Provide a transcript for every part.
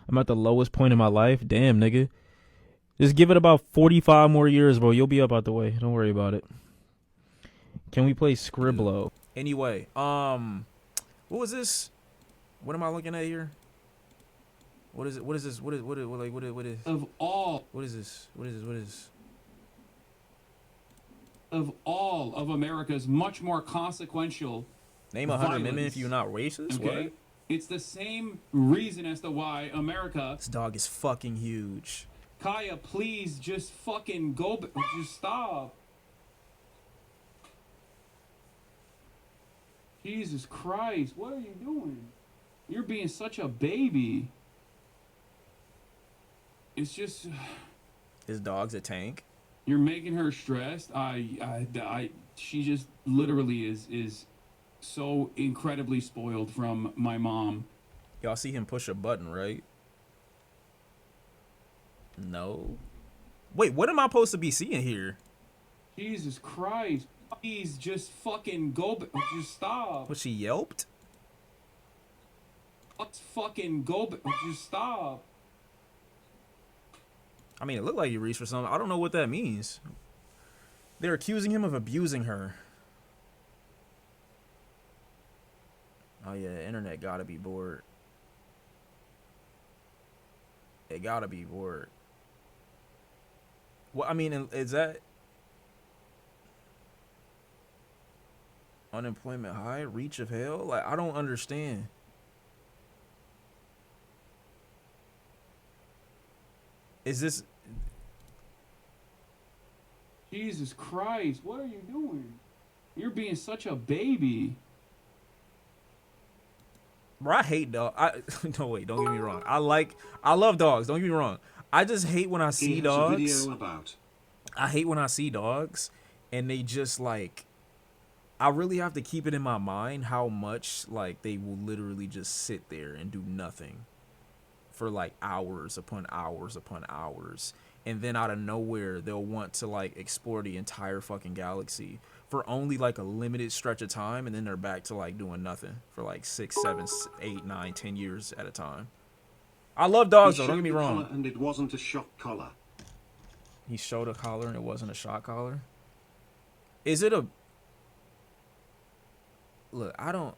I'm at the lowest point in my life. Damn, nigga. Just give it about 45 more years, bro. You'll be up out the way. Don't worry about it. Can we play Scribblo? Anyway, what was this? What am I looking at here? What is it? What is this? What is of all? What is this? What is this? What is this? Of all of America's much more consequential. Name 100 women if you're not racist. Okay? What? It's the same reason as to why America. This dog is fucking huge. Kaya, please just fucking go. Just stop. Jesus Christ, what are you doing? You're being such a baby. It's just. His dog's a tank. You're making her stressed. She just literally is so incredibly spoiled from my mom. Y'all see him push a button, right? No. Wait, what am I supposed to be seeing here? Jesus Christ. Please just fucking go. Just stop. What, she yelped? Let's fucking go. Just stop. I mean, it looked like he reached for something. I don't know what that means. They're accusing him of abusing her. Oh yeah, the internet gotta be bored. It gotta be bored. Well, I mean, is that unemployment high, reach of hell? Like, I don't understand. Is this? Jesus Christ, what are you doing? You're being such a baby. Bro, I hate dogs. No, wait, don't get me wrong. I love dogs. Don't get me wrong. I just hate when I see dogs. Video about. I hate when I see dogs and they just like, I really have to keep it in my mind how much like they will literally just sit there and do nothing for like hours upon hours upon hours. And then out of nowhere, they'll want to like explore the entire fucking galaxy for only like a limited stretch of time. And then they're back to like doing nothing for like 6, 7, 8, 9, 10 years at a time. I love dogs though, don't get me wrong. And it wasn't a shock collar. He showed a collar and it wasn't a shot collar. Is it a... Look, I don't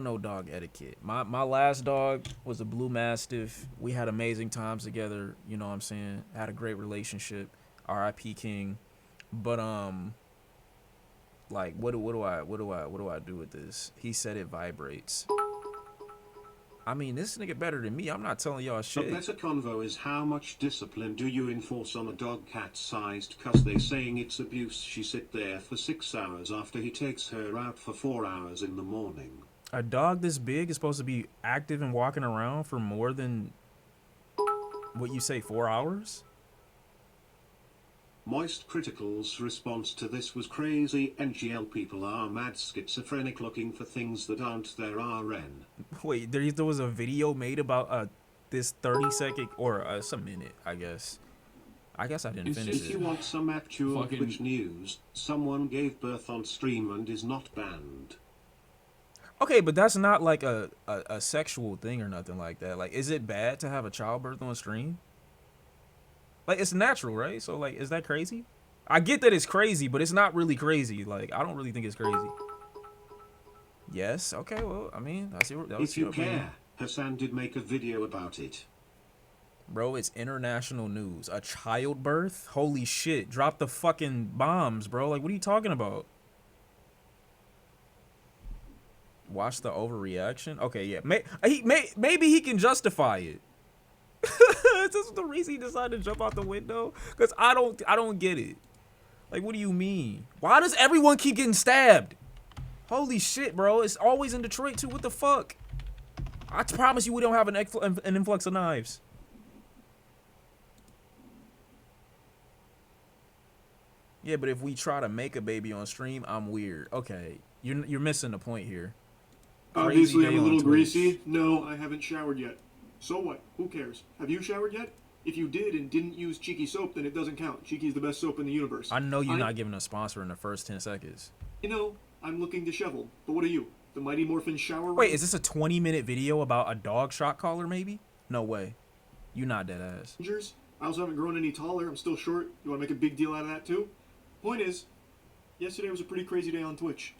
know dog etiquette. My last dog was a blue mastiff. We had amazing times together, you know what I'm saying? Had a great relationship. R.I.P. King. But like what do I do with this? He said it vibrates. I mean, this nigga better than me. I'm not telling y'all shit. A better convo is how much discipline do you enforce on a dog cat-sized, cause they saying it's abuse. She sit there for 6 hours after he takes her out for 4 hours in the morning. A dog this big is supposed to be active and walking around for more than, what you say, 4 hours? Moist Critical's response to this was crazy. NGL people are mad schizophrenic looking for things that aren't their RN. Wait, there was a video made about this 30-second, or it's a minute, I guess. I guess I didn't finish it. If you want some actual Twitch news, someone gave birth on stream and is not banned. Okay, but that's not like a sexual thing or nothing like that. Like, is it bad to have a childbirth on stream? Like, it's natural, right? So, like, is that crazy? I get that it's crazy, but it's not really crazy. Like, I don't really think it's crazy. Yes? Okay, well, I mean, I see what that was. If you care, Hasan did make a video about it. Bro, it's international news. A childbirth? Holy shit. Drop the fucking bombs, bro. Like, what are you talking about? Watch the overreaction? Okay, yeah. Maybe he can justify it. Is this the reason he decided to jump out the window? Because I don't get it. Like, what do you mean? Why does everyone keep getting stabbed? Holy shit, bro. It's always in Detroit, too. What the fuck? I promise you we don't have an influx of knives. Yeah, but if we try to make a baby on stream, I'm weird. Okay, you're missing the point here. Obviously, I'm a little greasy. No, I haven't showered yet. So what? Who cares? Have you showered yet? If you did and didn't use Cheeky soap, then it doesn't count. Cheeky's the best soap in the universe. I know you're not giving a sponsor in the first 10 seconds. You know, I'm looking disheveled. But what are you? The Mighty Morphin shower? Wait, is this a 20-minute video about a dog shot collar, maybe? No way. You not dead ass. I also haven't grown any taller. I'm still short. You want to make a big deal out of that too? Point is, yesterday was a pretty crazy day on Twitch.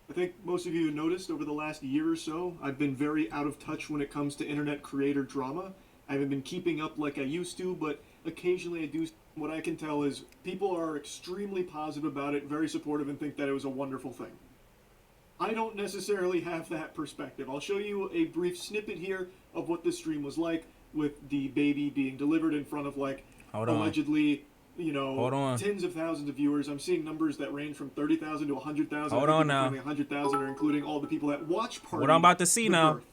I think most of you have noticed over the last year or so, I've been very out of touch when it comes to internet creator drama. I haven't been keeping up like I used to, but occasionally I do. What I can tell is people are extremely positive about it, very supportive, and think that it was a wonderful thing. I don't necessarily have that perspective. I'll show you a brief snippet here of what this stream was like, with the baby being delivered in front of, like, allegedly, you know, tens of thousands of viewers. I'm seeing numbers that range from 30,000 to 100,000. Hold on now. 100,000 are including all the people that watch party. What I'm about to see now. Birth.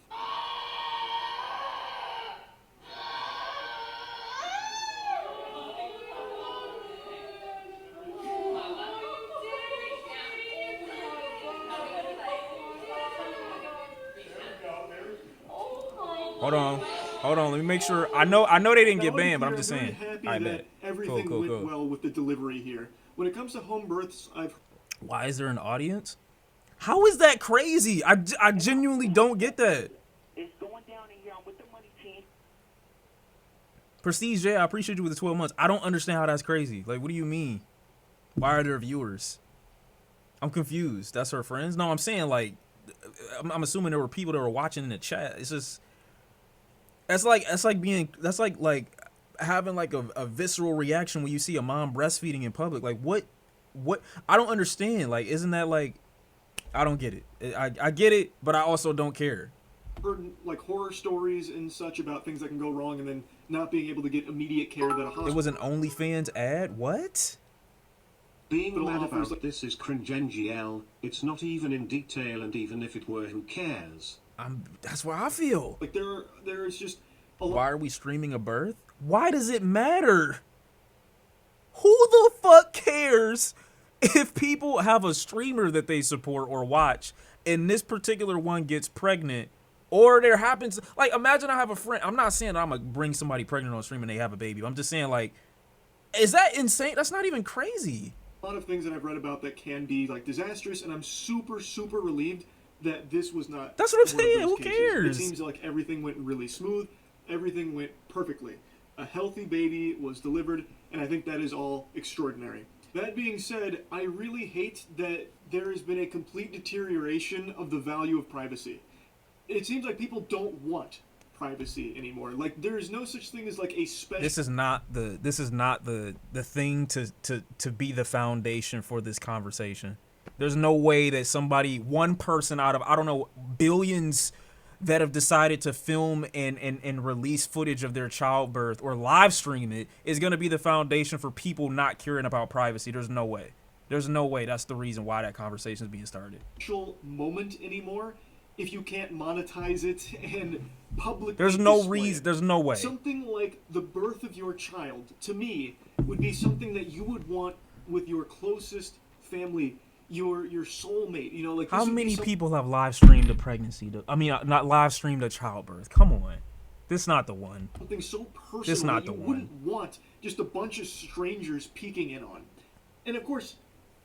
Hold on. Let me make sure. I know they didn't get banned, but I'm just saying. I bet everything went well with the delivery here. When it comes to home births, Why is there an audience? How is that crazy? I genuinely don't get that. It's going down in here. I'm with the money team. Prestige J, I appreciate you with the 12 months. I don't understand how that's crazy. Like, what do you mean? Why are there viewers? I'm confused. That's her friends? No, I'm saying, like, I'm assuming there were people that were watching in the chat. It's just, that's like having like a visceral reaction when you see a mom breastfeeding in public. Like, what? I don't understand. Like, isn't that like, I don't get it. I get it, but I also don't care. Heard like horror stories and such about things that can go wrong and then not being able to get immediate care that a hospital. It was an OnlyFans ad? What? Being mad about this is cringe NGL. It's not even in detail, and even if it were, who cares? That's why I feel. Like there is just a lot. Why are we streaming a birth? Why does it matter? Who the fuck cares if people have a streamer that they support or watch and this particular one gets pregnant, or there happens, like, imagine I have a friend. I'm not saying that I'm gonna bring somebody pregnant on stream and they have a baby. I'm just saying, like, is that insane? That's not even crazy. A lot of things that I've read about that can be like disastrous, and I'm super relieved that this was not. That's what I'm saying. Who cases. cares? It seems like everything went really smooth. Everything went perfectly. A healthy baby was delivered, and I think that is all extraordinary. That being said, I really hate that there has been a complete deterioration of the value of privacy. It seems like people don't want privacy anymore. Like, there is no such thing as like a special. This is not the thing to be the foundation for this conversation. There's no way that one person out of, I don't know, billions that have decided to film and release footage of their childbirth or live stream it is going to be the foundation for people not caring about privacy. There's no way. There's no way that's the reason why that conversation is being started. Moment anymore if you can't monetize it and publicly There's no display reason. it. There's no way. Something like the birth of your child, to me, would be something that you would want with your closest family, your soulmate. You know, like, how many people have live streamed a pregnancy? Not live streamed a childbirth. Come on, this is not the one. Something so personal this not that the you one. wouldn't want just a bunch of strangers peeking in on. And of course,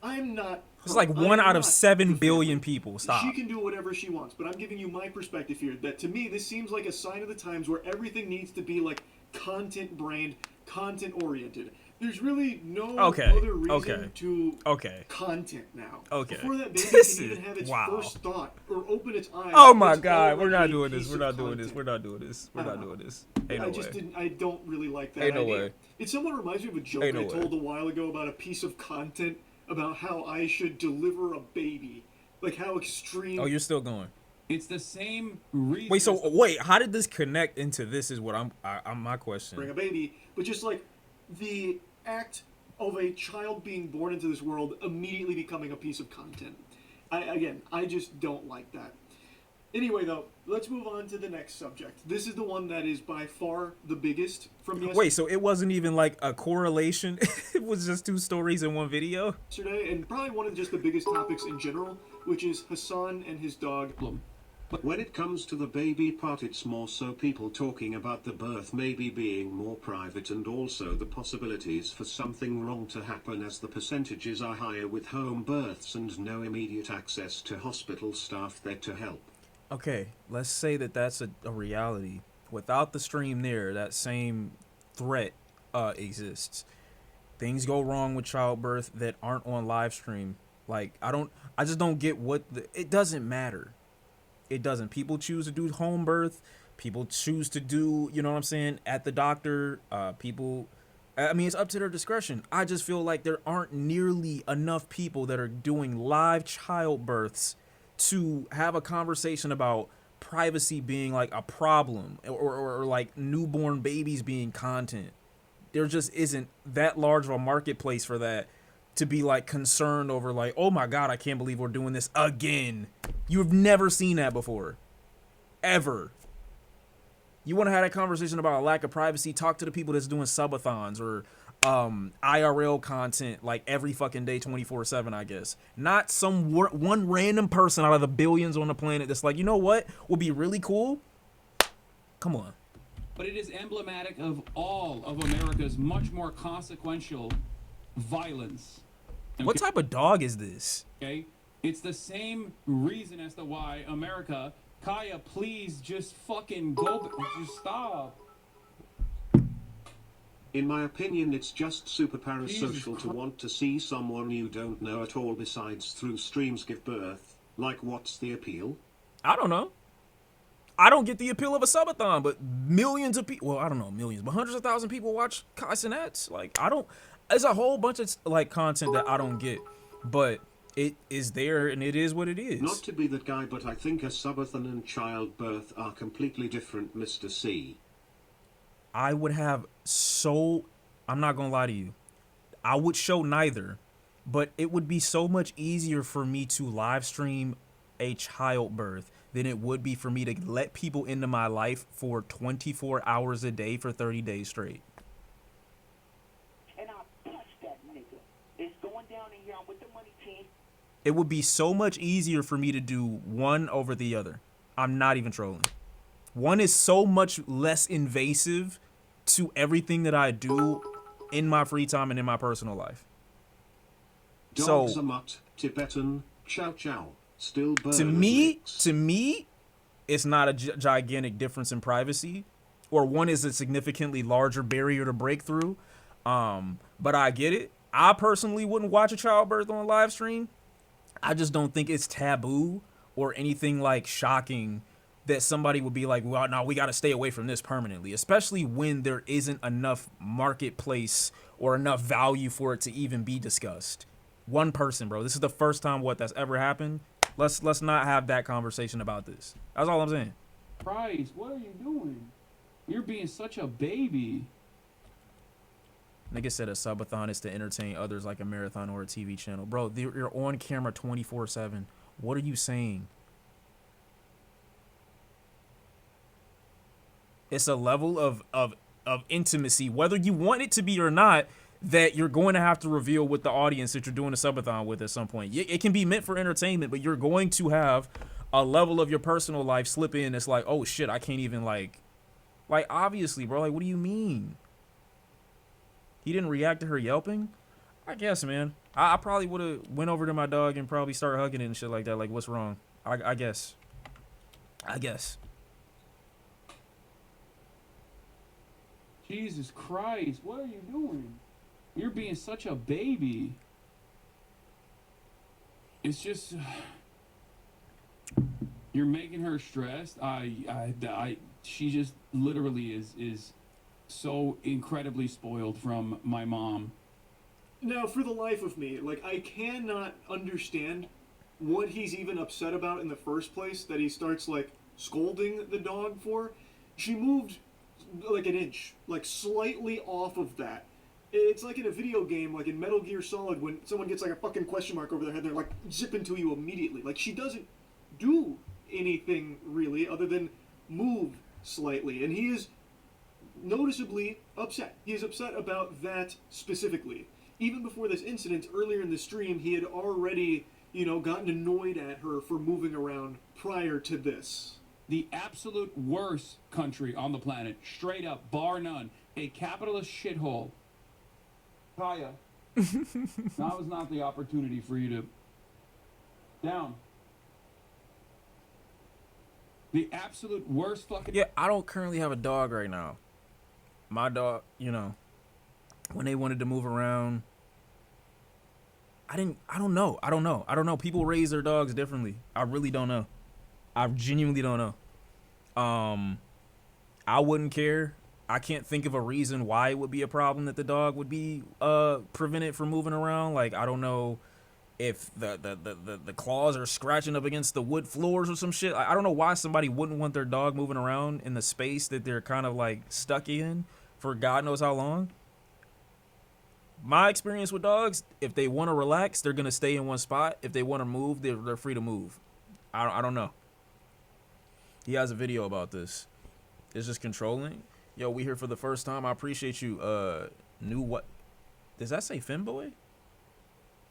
I'm not. It's like 1 out of 7 billion people. Stop. She can do whatever she wants, but I'm giving you my perspective here. That to me, this seems like a sign of the times where everything needs to be like content brand, content oriented. There's really no other reason to content now. Okay. Before that baby This can is- even have its wow. first thought or open its eyes. Oh my it's God, we're not already doing a this. piece We're not of doing this. content. We're not doing this. We're not doing this. Ain't no way. I don't really like that Ain't no idea. way. It somewhat reminds me of a joke Ain't no I way. told a while ago about a piece of content about how I should deliver a baby. Like how extreme. Oh, you're still going. It's the same reason. Wait, how did this connect into this is what I'm my question. Bring a baby, but just like the act of a child being born into this world immediately becoming a piece of content. I just don't like that. Anyway, though, let's move on to the next subject. This is the one that is by far the biggest from yesterday. Wait, so it wasn't even like a correlation? It was just 2 stories in one video? And probably one of just the biggest topics in general, which is Hasan and his dog. When it comes to the baby part, it's more so people talking about the birth maybe being more private, and also the possibilities for something wrong to happen as the percentages are higher with home births and no immediate access to hospital staff there to help. Okay, let's say that that's a reality. Without the stream there, that same threat exists. Things go wrong with childbirth that aren't on live stream. Like I just don't get it doesn't matter. It doesn't. People choose to do home birth. People choose to do, you know what I'm saying, at the doctor. I mean, it's up to their discretion. I just feel like there aren't nearly enough people that are doing live childbirths to have a conversation about privacy being like a problem, or like newborn babies being content. There just isn't that large of a marketplace for that to be like concerned over, like, oh my God, I can't believe we're doing this again. You've never seen that before. Ever. You want to have that conversation about a lack of privacy? Talk to the people that's doing subathons or IRL content like every fucking day, 24/7, I guess. Not some one random person out of the billions on the planet that's like, you know what would be really cool? Come on. But it is emblematic of all of America's much more consequential violence. Okay? What type of dog is this? Okay? It's the same reason as to why America... Kaya, please just fucking go. Just stop. In my opinion, it's just super parasocial to want to see someone you don't know at all besides through streams give birth. Like, what's the appeal? I don't know. I don't get the appeal of a subathon, but millions of people, well, I don't know, millions, but hundreds of thousands of people watch Casanets. Like, there's a whole bunch of, like, content that I don't get, but it is there and it is what it is. Not to be that guy, but I think a subathon and childbirth are completely different, Mr. C. I would have I'm not gonna lie to you. I would show neither, but it would be so much easier for me to live stream a childbirth than it would be for me to let people into my life for 24 hours a day for 30 days straight. And I'll punch that nigga. It's going down in here. I'm with the money team. It would be so much easier for me to do one over the other. I'm not even trolling. One is so much less invasive to everything that I do in my free time and in my personal life. Dogs are mutt, Tibetan, chow chow, still burn To me, it's not a gigantic difference in privacy, or one is a significantly larger barrier to break through. But I get it. I personally wouldn't watch a childbirth on a live stream. I just don't think it's taboo or anything like shocking that somebody would be like, well, no, we got to stay away from this permanently, especially when there isn't enough marketplace or enough value for it to even be discussed. One person, bro. This is the first time that's ever happened. Let's not have that conversation about this. That's all I'm saying. Price, what are you doing? You're being such a baby. Nigga said a subathon is to entertain others like a marathon or a TV channel. Bro, you're on camera 24/7. What are you saying? It's a level of intimacy, whether you want it to be or not, that you're going to have to reveal with the audience that you're doing a subathon with at some point. It can be meant for entertainment, but you're going to have a level of your personal life slip in. It's like, oh shit, I can't even like obviously, bro. Like, what do you mean? He didn't react to her yelping? I guess, man. I probably would have went over to my dog and probably started hugging it and shit like that. Like, what's wrong? I guess. Jesus Christ, what are you doing? You're being such a baby. It's just... You're making her stressed. She just literally is so incredibly spoiled from my mom. Now, for the life of me, like, I cannot understand what he's even upset about in the first place, that he starts, like, scolding the dog for. She moved, like, an inch, like, slightly off of that. It's like in a video game, like in Metal Gear Solid, when someone gets, like, a fucking question mark over their head, they're, like, zipping to you immediately. Like, she doesn't do anything, really, other than move slightly. And he is noticeably upset. He is upset about that specifically. Even before this incident, earlier in the stream, he had already, gotten annoyed at her for moving around prior to this. The absolute worst country on the planet, straight up, bar none, a capitalist shithole. Kaya, now is not the opportunity for you to... Down. The absolute worst fucking. Yeah, I don't currently have a dog right now. My dog, you know, when they wanted to move around, I don't know. People raise their dogs differently. I really don't know. I genuinely don't know. I wouldn't care. I can't think of a reason why it would be a problem that the dog would be prevented from moving around. Like, I don't know if the claws are scratching up against the wood floors or some shit. I don't know why somebody wouldn't want their dog moving around in the space that they're kind of like stuck in for God knows how long. My experience with dogs, if they want to relax, they're going to stay in one spot. If they want to move, they're free to move. I don't know. He has a video about this. It's just controlling. Yo, we here for the first time. I appreciate you. New what? Does that say Femboy?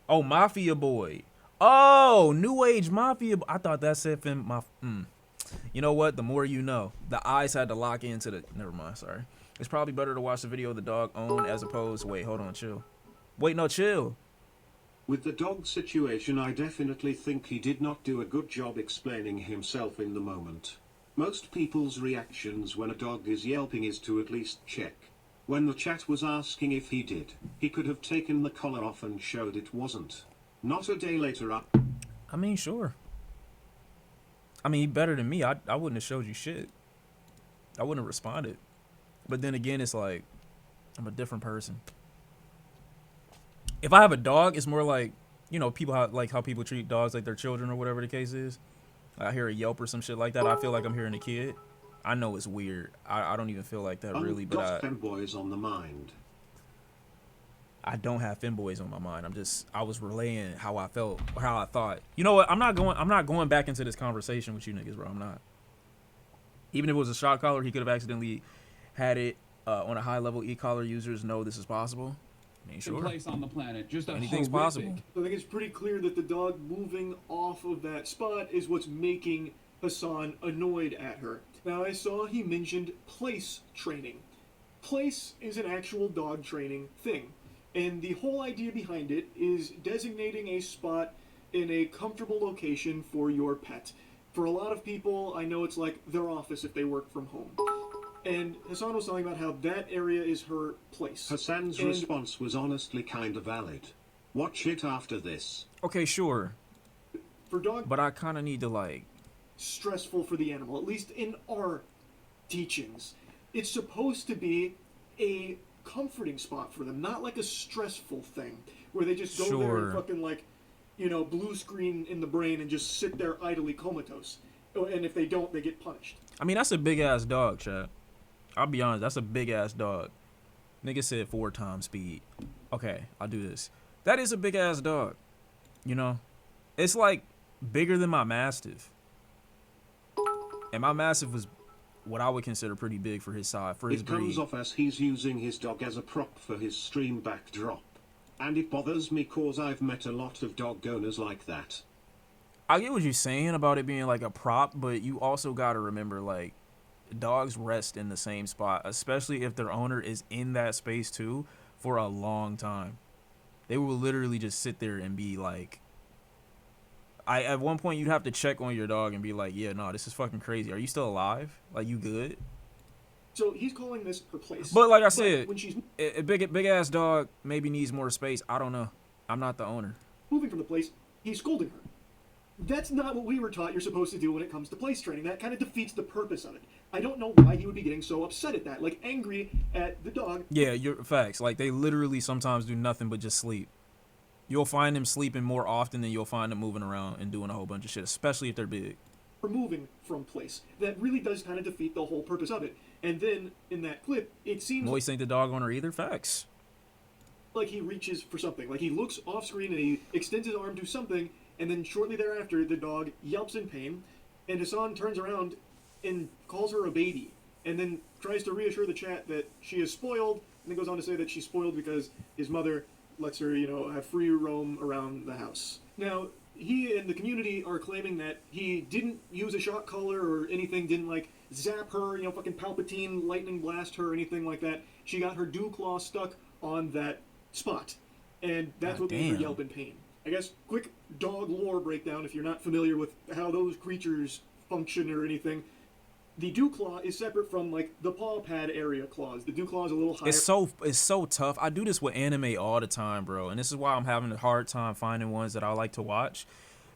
Oh, Mafia Boy. Oh, New Age Mafia. I thought that said Fem. You know what? The more you know. The eyes had to lock into the. Never mind. Sorry. It's probably better to watch the video of the dog owned as opposed. Wait, hold on. Chill. Wait, no, chill. With the dog situation, I definitely think he did not do a good job explaining himself in the moment. Most people's reactions when a dog is yelping is to at least check. When the chat was asking if he did, he could have taken the collar off and showed it wasn't. Not a day later up. I mean, sure. I mean, he better than me. I wouldn't have showed you shit. I wouldn't have responded. But then again, it's like, I'm a different person. If I have a dog, it's more like, you know, people how people treat dogs like their children or whatever the case is. I hear a yelp or some shit like that, I feel like I'm hearing a kid. I know it's weird. I don't even feel like that really, but femboys on the mind. I don't have femboys on my mind. I was relaying how I felt, how I thought. You know what? I'm not going back into this conversation with you niggas, bro. I'm not. Even if it was a shot collar, he could have accidentally had it on a high level. E-collar users know this is possible. I mean, sure. Place on the planet. Just anything's possible. So I think it's pretty clear that the dog moving off of that spot is what's making Hasan annoyed at her. Now, I saw he mentioned place training. Place is an actual dog training thing. And the whole idea behind it is designating a spot in a comfortable location for your pet. For a lot of people, I know it's like their office if they work from home. And Hasan was talking about how that area is her place. Hasan's response was honestly kind of valid. Watch it after this. Okay, sure. For dog, but I kind of need to like... stressful for the animal, at least in our teachings. It's supposed to be a comforting spot for them, not like a stressful thing where they just go there and fucking like, you know, blue screen in the brain and just sit there idly comatose. And if they don't, they get punished. I mean, that's a big ass dog, Chad. I'll be honest, that's a big ass dog. Nigga said 4 times speed. Okay, I'll do this. That is a big ass dog. You know, it's like bigger than my Mastiff. And my Mastiff was what I would consider pretty big for his size, for his breed. It comes off as he's using his dog as a prop for his stream backdrop. And it bothers me cause I've met a lot of dog owners like that. I get what you're saying about it being like a prop, but you also gotta remember, like, dogs rest in the same spot, especially if their owner is in that space too for a long time. They will literally just sit there and be like, at one point you'd have to check on your dog and be like, yeah, no, this is fucking crazy. Are you still alive? Like, you good? So he's calling this her place. But like I said, when she's a big ass dog maybe needs more space. I don't know. I'm not the owner. Moving from the place, he's scolding her. That's not what we were taught you're supposed to do when it comes to place training. That kind of defeats the purpose of it. I don't know why he would be getting so upset at that, like angry at the dog. Yeah, you're facts. Like, they literally sometimes do nothing but just sleep. You'll find them sleeping more often than you'll find them moving around and doing a whole bunch of shit, especially if they're big. For moving from place. That really does kind of defeat the whole purpose of it. And then, in that clip, it seems Moist ain't the dog owner either. Facts. Like he reaches for something. Like he looks off screen and he extends his arm to something, and then shortly thereafter, the dog yelps in pain, and Hasan turns around and calls her a baby, and then tries to reassure the chat that she is spoiled, and then goes on to say that she's spoiled because his mother lets her, you know, have free roam around the house. Now, he and the community are claiming that he didn't use a shock collar or anything, didn't, like, zap her, you know, fucking Palpatine lightning blast her or anything like that. She got her dew claw stuck on that spot, and that's what made her yelp in pain. I guess, quick dog lore breakdown, if you're not familiar with how those creatures function or anything. The dew claw is separate from like the paw pad area claws. The dew claw is a little higher. It's so tough. I do this with anime all the time, bro, and this is why I'm having a hard time finding ones that I like to watch,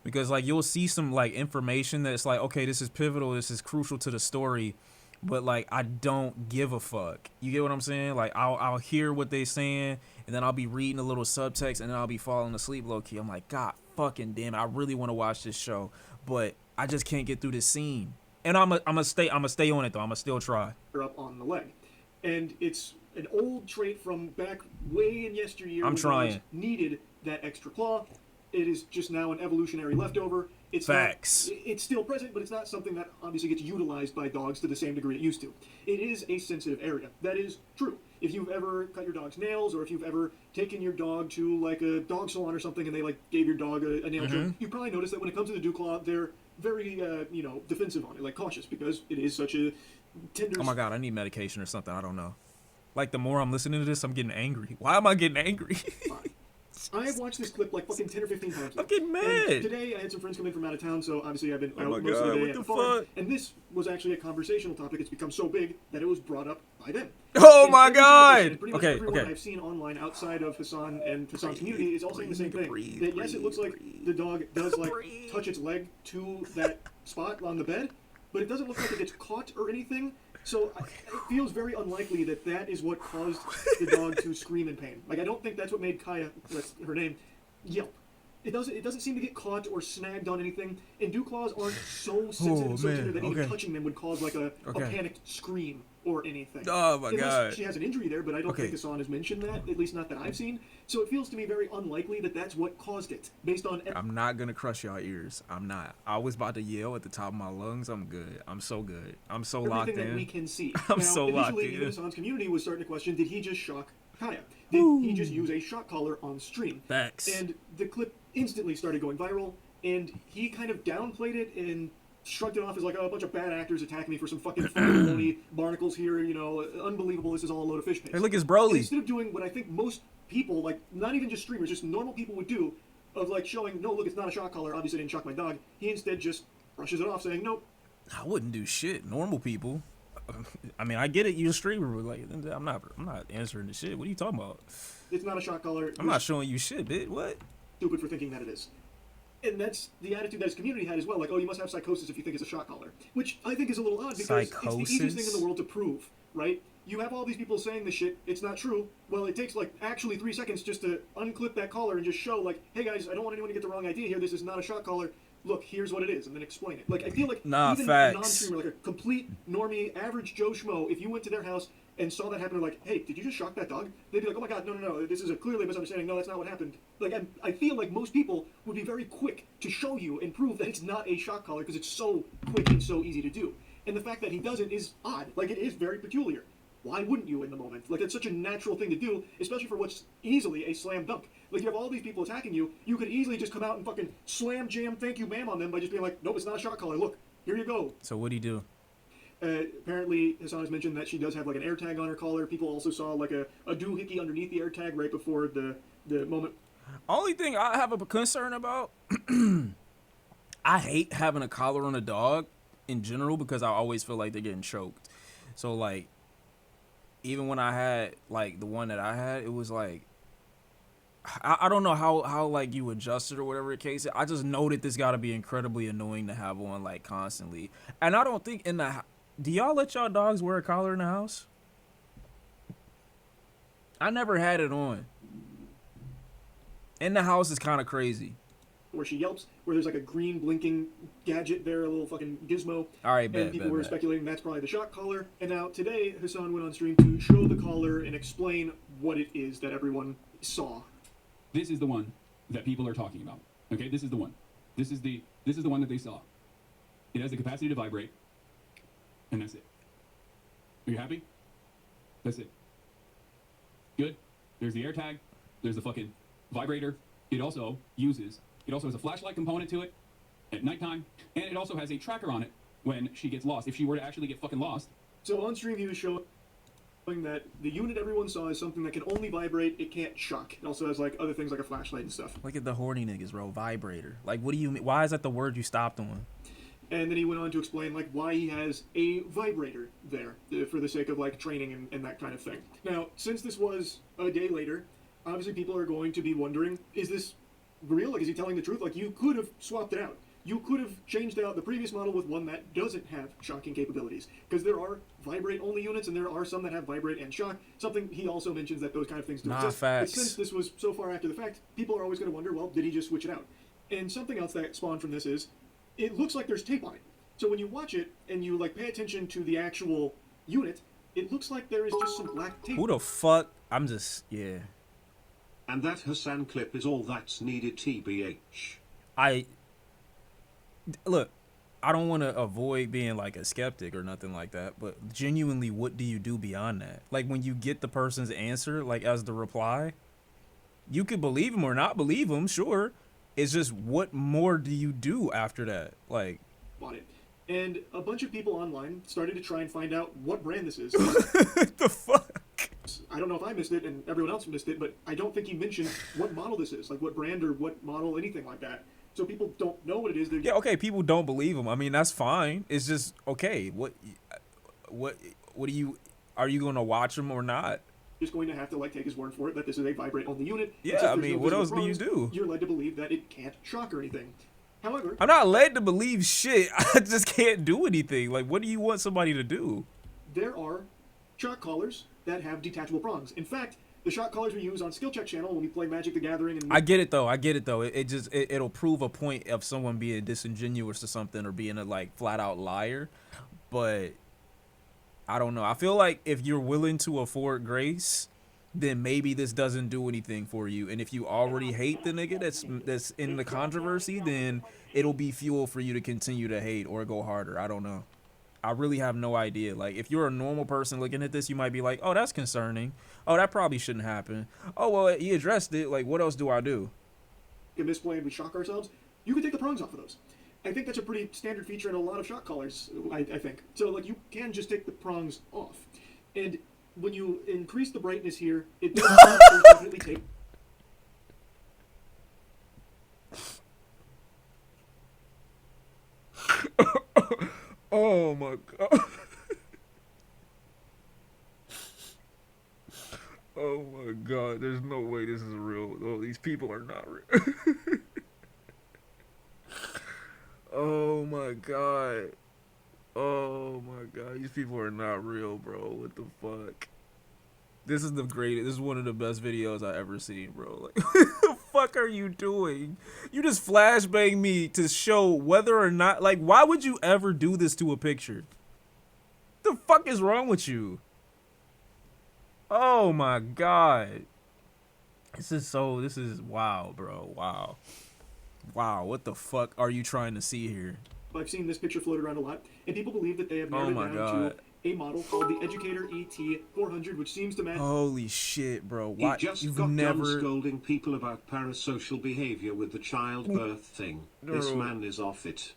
because like you'll see some like information that's like, okay, this is pivotal, this is crucial to the story, but like I don't give a fuck. You get what I'm saying? Like I'll hear what they saying, and then I'll be reading a little subtext, and then I'll be falling asleep low key. I'm like, God fucking damn it, I really want to watch this show, but I just can't get through this scene. And I'm gonna stay on it though. I'm gonna still try. Up on the leg, and it's an old trait from back way in yesteryear. I'm when trying. dogs needed that extra claw. It is just now an evolutionary leftover. It's Facts. It's still present, but it's not something that obviously gets utilized by dogs to the same degree it used to. It is a sensitive area. That is true. If you've ever cut your dog's nails, or if you've ever taken your dog to like a dog salon or something, and they like gave your dog a nail trim, you probably noticed that when it comes to the dew claw, they're very defensive on it, like cautious, because it is such a tender. Oh my God, I need medication or something. I don't know. Like the more I'm listening to this, I'm getting angry. Why am I getting angry? I have watched this clip like fucking 10 or 15 times. I'm getting mad. And today I had some friends come in from out of town, so obviously I've been Oh out my most God, of the day what at the the farm. fuck? And this was actually a conversational topic. It's become so big that it was brought up by them. Oh And my every single person, God. pretty much Okay, everyone okay. I've seen online outside of Hasan and Hasan's community is all saying the same thing. breathe, That yes, it looks like the dog does like breathe. touch its leg to that spot on the bed, but it doesn't look like it gets caught or anything. So it feels very unlikely that that is what caused the dog to scream in pain. Like I don't think that's what made Kaya, that's her name, yelp. It doesn't seem to get caught or snagged on anything. And dew claws aren't so sensitive and so man, tender that even okay. touching them would cause like a Okay. panicked scream or anything. Oh my Unless God. she has an injury there, but I don't Okay. think Hasan has mentioned that, at least not that I've seen. So it feels to me very unlikely that that's what caused it, based on I'm not gonna crush y'all ears. I'm not. I was about to yell at the top of my lungs. I'm good. I'm so good. I'm so locked everything that we in. can see. I'm now, so locked initially, even in. Hasan's community was starting to question, did he just shock Kaya? Did he just use a shock collar on stream? Facts. And the clip instantly started going viral, and he kind of downplayed it and shrugged it off as like, oh, a bunch of bad actors attacking me for some fucking phony barnacles here, unbelievable, this is all a load of fish paste. Hey, look, it's And Broly. instead of doing what I think most people, like, not even just streamers, just normal people would do, of like showing, no, look, it's not a shock collar, obviously I didn't shock my dog, he instead just brushes it off saying, nope. I wouldn't do shit. Normal people. I mean, I get it. You're a streamer, but like, I'm not answering the shit. What are you talking about? It's not a shock collar. I'm not showing you shit, bitch. What? Stupid for thinking that it is. And that's the attitude that his community had as well. Like, oh, you must have psychosis if you think it's a shock collar. Which I think is a little odd because it's the easiest thing in the world to prove, right? You have all these people saying this shit, it's not true. Well, it takes like actually 3 seconds just to unclip that collar and just show like, hey guys, I don't want anyone to get the wrong idea here. This is not a shock collar. Look, here's what it is, and then explain it. Like, I feel like Nah, even facts. a non-streamer, like a complete normie, average Joe Schmo, if you went to their house and saw that happen, they're like, hey, did you just shock that dog? They'd be like, oh my God, no, this is clearly a misunderstanding. No, that's not what happened. Like, I feel like most people would be very quick to show you and prove that it's not a shock collar because it's so quick and so easy to do. And the fact that he doesn't is odd. Like, it is very peculiar. Why wouldn't you in the moment? Like, it's such a natural thing to do, especially for what's easily a slam dunk. Like, you have all these people attacking you, you could easily just come out and fucking slam jam thank you ma'am on them by just being like, nope, it's not a shock collar. Look, here you go. So what'd he do? Apparently, Hasan has mentioned that she does have like an air tag on her collar. People also saw like a doohickey underneath the air tag right before the moment. Only thing I have a concern about, I hate having a collar on a dog in general because I always feel like they're getting choked. So like, even when I had like the one that I had, it was like, I don't know how like you adjust it or whatever the case is. I just know that this got to be incredibly annoying to have on like constantly. And I don't think do y'all let y'all dogs wear a collar in the house? I never had it on. In the house is kind of crazy. Where she yelps, where there's like a green blinking gadget there, a little fucking gizmo. All right, And bet, people bet, were bet. speculating that's probably the shock collar. And now today, Hasan went on stream to show the collar and explain what it is that everyone saw. This is the one that people are talking about. Okay, this is the one. This is the one that they saw. It has the capacity to vibrate, and that's it. Are you happy? That's it. Good. There's the air tag. There's the fucking vibrator. It also has a flashlight component to it at nighttime, and it also has a tracker on it when she gets lost. If she were to actually get fucking lost. So on stream, he was showing that the unit everyone saw is something that can only vibrate, it can't shock. It also has like other things like a flashlight and stuff. Look at the horny niggas, bro. Vibrator. Like, what do you mean? Why is that the word you stopped on? And then he went on to explain like why he has a vibrator there for the sake of like training and that kind of thing. Now, since this was a day later, obviously people are going to be wondering, is this real? Like, is he telling the truth? Like, you could have swapped it out. You could have changed out the previous model with one that doesn't have shocking capabilities. Because there are vibrate-only units, and there are some that have vibrate and shock. Something he also mentions that those kind of things do exist. Facts. But since this was so far after the fact, people are always going to wonder, well, did he just switch it out? And something else that spawned from this is, it looks like there's tape on it. So when you watch it, and you, like, pay attention to the actual unit, it looks like there is just some black tape. Who the fuck? I'm just, yeah. And that Hasan clip is all that's needed, TBH. Look, I don't want to avoid being like a skeptic or nothing like that, but genuinely, what do you do beyond that? Like, when you get the person's answer, like, as the reply, you could believe him or not believe him, sure. It's just, what more do you do after that? Like, On it. And a bunch of people online started to try and find out what brand this is. what the fuck? I don't know if I missed it and everyone else missed it, but I don't think he mentioned what model this is, like what brand or what model, anything like that. So people don't know what it is. Yeah, okay, people don't believe him. I mean, that's fine. It's just, okay, what do you, are you going to watch him or not? Just going to have to like take his word for it that this is a vibrate-only unit. Yeah, I mean, what else do you do? You're led to believe that it can't shock or anything. However, I'm not led to believe shit. I just can't do anything. Like, what do you want somebody to do? there are shock collars that have detachable prongs. In fact, the shock collars we use on Skill Check channel when we play Magic the Gathering and I get it though. It'll prove a point of someone being disingenuous or something or being a like flat out liar. But I don't know. I feel like if you're willing to afford grace, then maybe this doesn't do anything for you. And if you already hate the nigga that's in the controversy, then it'll be fuel for you to continue to hate or go harder. I don't know. I really have no idea. Like, if you're a normal person looking at this, you might be like, oh, that's concerning. Oh, that probably shouldn't happen. Oh, well, he addressed it. Like, what else do I do? misplay and we shock ourselves, you can take the prongs off of those. I think that's a pretty standard feature in a lot of shock collars, I think. So, like, you can just take the prongs off. And when you increase the brightness here, it does definitely take... Oh, my God. Oh, my God. There's no way this is real. Oh, these people are not real. Oh, my God. Oh, my God. These people are not real, bro. What the fuck? This is the greatest. This is one of the best videos I ever seen, bro. Like, what the fuck are you doing? You just flashbang me to show whether or not, like, why would you ever do this to a picture? The fuck is wrong with you? Oh my God. This is wow, bro. Wow. Wow, what the fuck are you trying to see here? I've seen this picture float around a lot, and people believe that they have narrowed Oh it my down God. to a model called the Educator ET400, which seems to match... Holy shit, bro. He Why just you've got never done scolding people about parasocial behavior with the childbirth thing. This No. man is off it.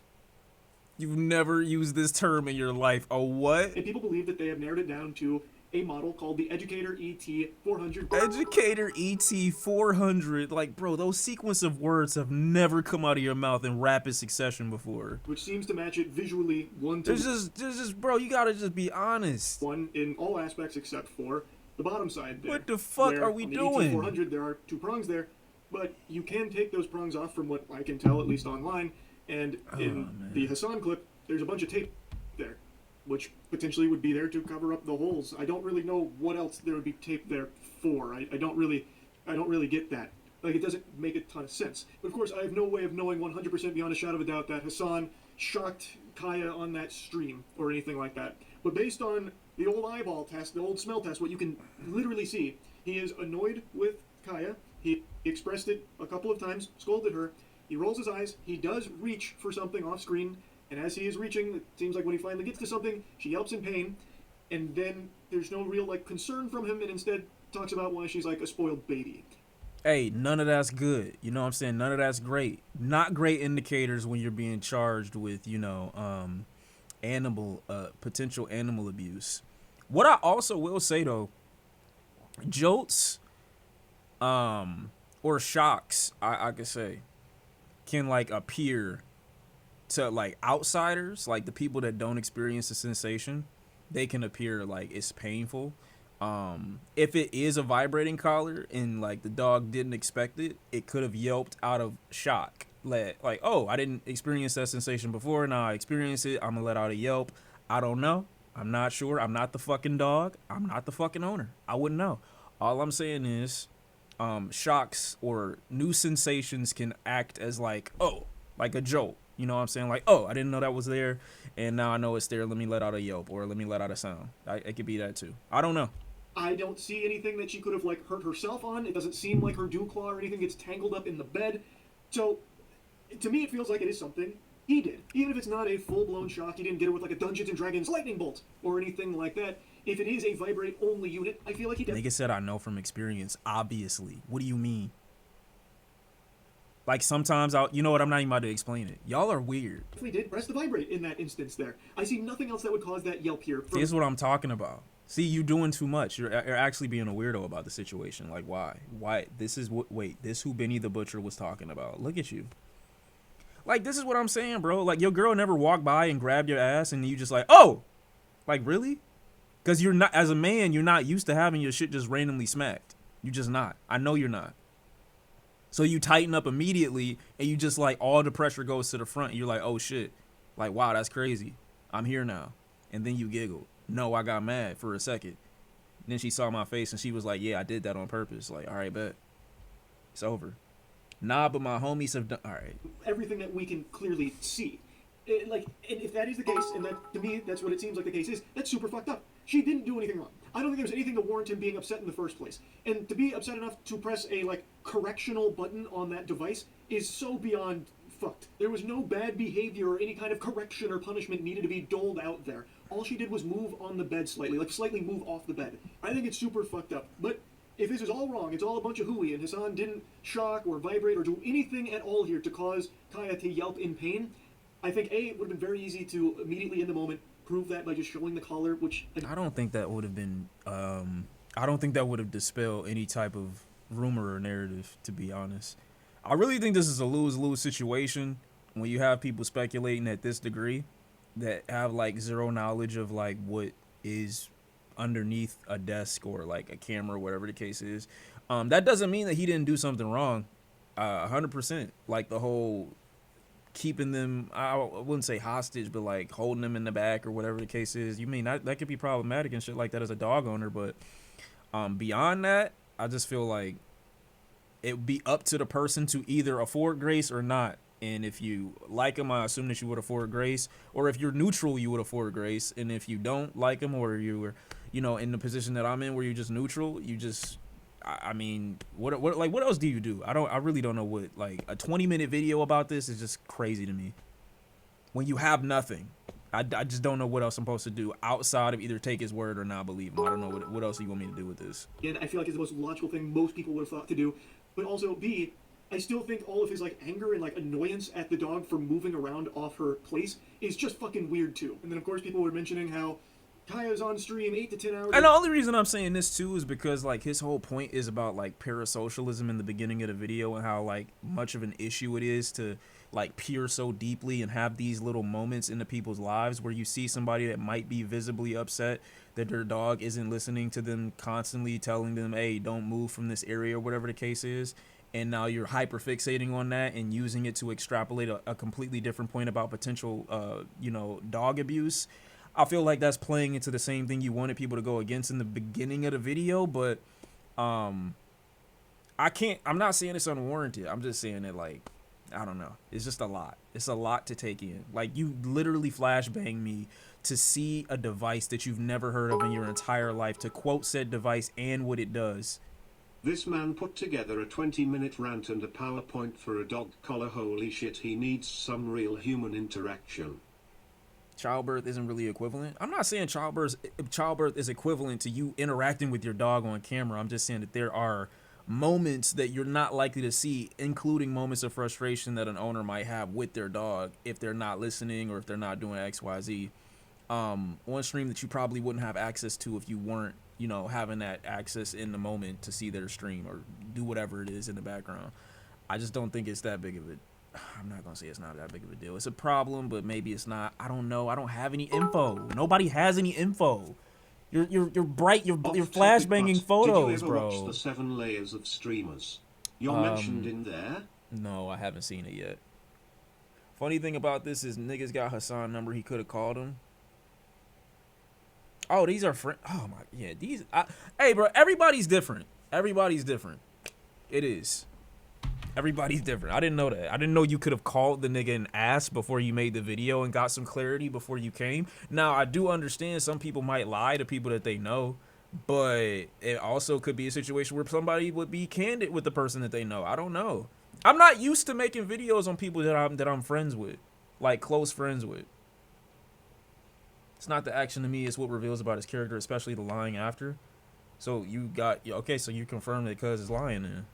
you've never used this term in your life. A what? And people believe that they have narrowed it down to a model called the Educator ET400. Educator ET400. Like, bro, those sequence of words have never come out of your mouth in rapid succession before. Which seems to match it visually one to There's just, bro, you gotta just be honest. one in all aspects except for the bottom side there. What the fuck where are we on the doing? ET400 there are two prongs there, but you can take those prongs off from what I can tell, at least online, and in the Hasan clip, there's a bunch of tape there, which potentially would be there to cover up the holes. I don't really know what else there would be tape there for. I don't really get that. Like, it doesn't make a ton of sense. But of course, I have no way of knowing 100% beyond a shadow of a doubt that Hasan shocked Kaya on that stream or anything like that. But based on the old eyeball test, the old smell test, what you can literally see, he is annoyed with Kaya. He expressed it a couple of times, scolded her. He rolls his eyes. He does reach for something off screen. And as he is reaching, it seems like when he finally gets to something, she yelps in pain. And then there's no real, like, concern from him, and instead talks about why she's like a spoiled baby. Hey, none of that's good. You know what I'm saying? None of that's great. Not great indicators when you're being charged with, you know, potential animal abuse. What I also will say though, jolts, or shocks, I could say, can like appear to like outsiders, like the people that don't experience the sensation, they can appear like it's painful. If it is a vibrating collar and like the dog didn't expect it, it could have yelped out of shock. Like, oh, I didn't experience that sensation before. Now I experience it. I'm gonna let out a yelp. I don't know. I'm not sure. I'm not the fucking dog. I'm not the fucking owner. I wouldn't know. All I'm saying is, shocks or new sensations can act as like, oh, like a jolt. You know what I'm saying? Like, oh, I didn't know that was there, and now I know it's there. Let me let out a yelp, or let me let out a sound. It could be that too. I don't know. I don't see anything that she could have like hurt herself on. It doesn't seem like her dew claw or anything gets tangled up in the bed. So, to me, it feels like it is something he did. Even if it's not a full-blown shock, he didn't get her with like a Dungeons and Dragons lightning bolt or anything like that. If it is a vibrate-only unit, I feel like he did. Nigga said I know from experience. Obviously. What do you mean? Like sometimes you know what? I'm not even about to explain it. Y'all are weird. If we did press the vibrate in that instance there, I see nothing else that would cause that yelp here. Here's what I'm talking about. See, you doing too much. You're actually being a weirdo about the situation. Like, why? Why? This is what. Wait, this who Benny the Butcher was talking about. Look at you. Like, this is what I'm saying, bro. Like, your girl never walked by and grabbed your ass, and you just like, oh, like really? Because you're not, as a man, you're not used to having your shit just randomly smacked. You're just not. I know you're not. So you tighten up immediately, and you just like all the pressure goes to the front. And you're like, oh shit, like wow, that's crazy. I'm here now, and then you giggle. No, I got mad for a second. Then she saw my face, and she was like, yeah, I did that on purpose. Like, all right, bet. It's over. Nah, but my homies have done. All right. Everything that we can clearly see. And if that is the case, and that to me that's what it seems like the case is, that's super fucked up. She didn't do anything wrong. I don't think there was anything to warrant him being upset in the first place. And to be upset enough to press a like correctional button on that device is so beyond fucked. There was no bad behavior or any kind of correction or punishment needed to be doled out there. All she did was move on the bed slightly, like slightly move off the bed. I think it's super fucked up. But if this is all wrong, it's all a bunch of hooey, and Hasan didn't shock or vibrate or do anything at all here to cause Kaya to yelp in pain, I think A, it would have been very easy to immediately in the moment prove that by just showing the collar, which I don't think that would have been. I don't think that would have dispelled any type of rumor or narrative. To be honest, I really think this is a lose-lose situation when you have people speculating at this degree that have like zero knowledge of like what is underneath a desk or like a camera, whatever the case is. That doesn't mean that he didn't do something wrong. 100%. Like the whole keeping them, I wouldn't say hostage, but like holding them in the back or whatever the case is. You mean that could be problematic and shit like that as a dog owner, but beyond that, I just feel like it would be up to the person to either afford grace or not. And if you like them, I assume that you would afford grace. Or if you're neutral, you would afford grace. And if you don't like them, or you were, you know, in the position that I'm in where you're just neutral, you just, I mean, what else do you do? I really don't know what, like a 20-minute video about this is just crazy to me. When you have nothing, I just don't know what else I'm supposed to do outside of either take his word or not believe him. I don't know what else you want me to do with this. and I feel like it's the most logical thing most people would have thought to do. But also B, I still think all of his like anger and like annoyance at the dog for moving around off her place is just fucking weird too. And then of course people were mentioning how Kaya's on stream 8 to 10 hours. And the only reason I'm saying this too is because like his whole point is about like parasocialism in the beginning of the video and how like much of an issue it is to like peer so deeply and have these little moments into people's lives where you see somebody that might be visibly upset that their dog isn't listening to them, constantly telling them, hey, don't move from this area or whatever the case is. And now you're hyper fixating on that and using it to extrapolate a completely different point about potential, dog abuse. I feel like that's playing into the same thing you wanted people to go against in the beginning of the video, but I'm not saying it's unwarranted. I'm just saying that, like, I don't know. It's just a lot. It's a lot to take in. Like, you literally flashbang me to see a device that you've never heard of in your entire life, to quote said device and what it does. This man put together a 20-minute rant and a PowerPoint for a dog collar. Holy shit, he needs some real human interaction. Childbirth isn't really equivalent. I'm not saying childbirth is equivalent to you interacting with your dog on camera. I'm just saying that there are moments that you're not likely to see, including moments of frustration that an owner might have with their dog if they're not listening or if they're not doing XYZ on stream, that you probably wouldn't have access to if you weren't, having that access in the moment to see their stream or do whatever it is in the background. I just don't think it's that big of I'm not gonna say it's not that big of a deal. It's a problem, but maybe it's not. I don't know. I don't have any info. Nobody has any info. You're bright. You're Off flashbanging topic, but photos, did you ever watch bro. the 7 Layers of Streamers? You're mentioned in there. No, I haven't seen it yet. Funny thing about this is niggas got Hasan number. He could have called him. Oh, these are friends. Oh my, yeah. Hey, bro. Everybody's different. Everybody's different. It is. Everybody's different. I didn't know that. I didn't know you could have called the nigga and asked before you made the video and got some clarity before you came. Now, I do understand some people might lie to people that they know, but it also could be a situation where somebody would be candid with the person that they know. I don't know. I'm not used to making videos on people that I'm friends with, like close friends with. It's not the action to me, it's what reveals about his character, especially the lying after. So you got, okay, so you confirmed that cuz is lying then.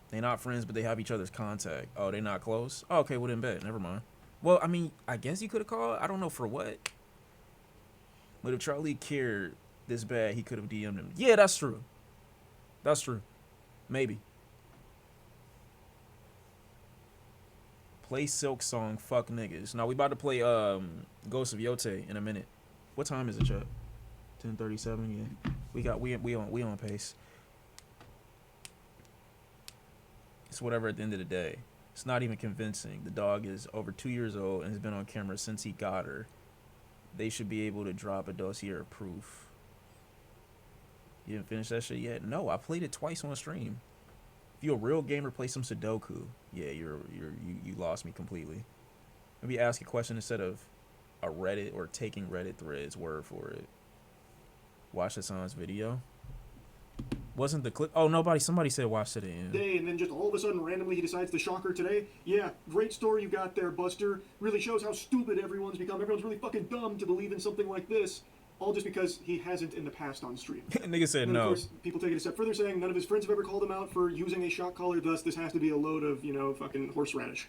They not friends, but they have each other's contact. Oh, they not close? Oh, okay, well then bet. Never mind. Well, I mean, I guess you could have called. I don't know for what. But if Charlie cared this bad, he could have DM'd him. Yeah, that's true. That's true. Maybe. Play Silk Song, fuck niggas. Now we about to play Ghost of Yote in a minute. What time is it, Chuck? 10:37. Yeah, we on pace. It's whatever at the end of the day. It's not even convincing. The dog is over 2 years old and has been on camera since he got her. They should be able to drop a dossier of proof. You didn't finish that shit yet? No, I played it twice on stream. If you're a real gamer, play some Sudoku. Yeah, you lost me completely. Maybe ask a question instead of a Reddit or taking Reddit threads word for it. Watch Hasan's video. Wasn't the clip? Oh, somebody said watch to the end. Day, and then just all of a sudden, randomly, he decides to shock her today. Yeah, great story you got there, Buster. Really shows how stupid everyone's become. Everyone's really fucking dumb to believe in something like this. All just because he hasn't in the past on stream. Nigga said and no. Of course, people take it a step further, saying none of his friends have ever called him out for using a shock collar, thus this has to be a load of, fucking horseradish.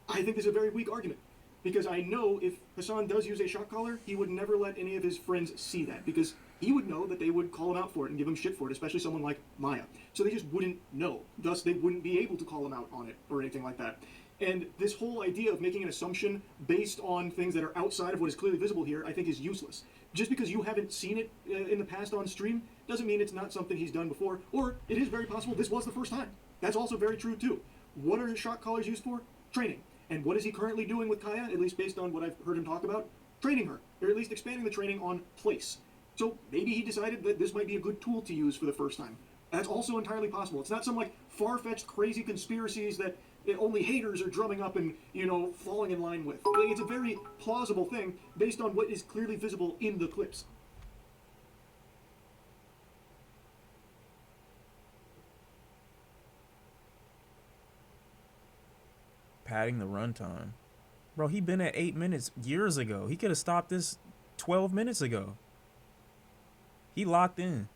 I think this is a very weak argument. Because I know if Hasan does use a shock collar, he would never let any of his friends see that. Because he would know that they would call him out for it and give him shit for it, especially someone like Maya. So they just wouldn't know. Thus, they wouldn't be able to call him out on it or anything like that. And this whole idea of making an assumption based on things that are outside of what is clearly visible here, I think is useless. Just because you haven't seen it in the past on stream doesn't mean it's not something he's done before, or it is very possible this was the first time. That's also very true too. What are his shock collars used for? Training. And what is he currently doing with Kaya, at least based on what I've heard him talk about? Training her, or at least expanding the training on place. So maybe he decided that this might be a good tool to use for the first time. That's also entirely possible. It's not some like far-fetched crazy conspiracies that only haters are drumming up and, falling in line with. It's a very plausible thing based on what is clearly visible in the clips. Padding the runtime. Bro, he been at 8 minutes years ago. He could have stopped this 12 minutes ago. He locked in.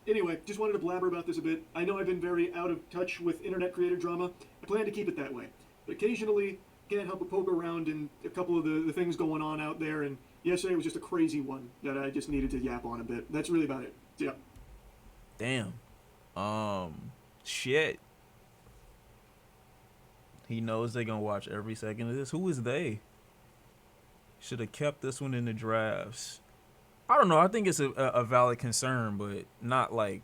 Anyway, just wanted to blabber about this a bit. I know I've been very out of touch with internet creator drama. I plan to keep it that way. But occasionally, can't help but poke around in a couple of the things going on out there, and yesterday was just a crazy one that I just needed to yap on a bit. That's really about it. Yeah. Damn. Shit. He knows they gonna watch every second of this. Who is they? Should have kept this one in the drafts. I don't know. I think it's a valid concern, but not like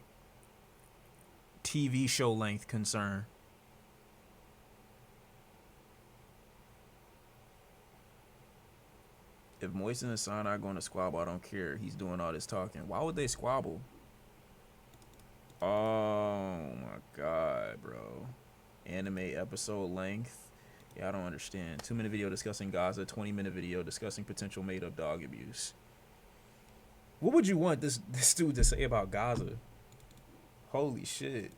TV show length concern. If Moist and Hasan are going to squabble, I don't care. He's doing all this talking. Why would they squabble? Oh my god, bro. Anime episode length. Yeah, I don't understand. 2-minute video discussing Gaza, 20-minute video discussing potential made-up dog abuse. What would you want this dude to say about Gaza? Holy shit.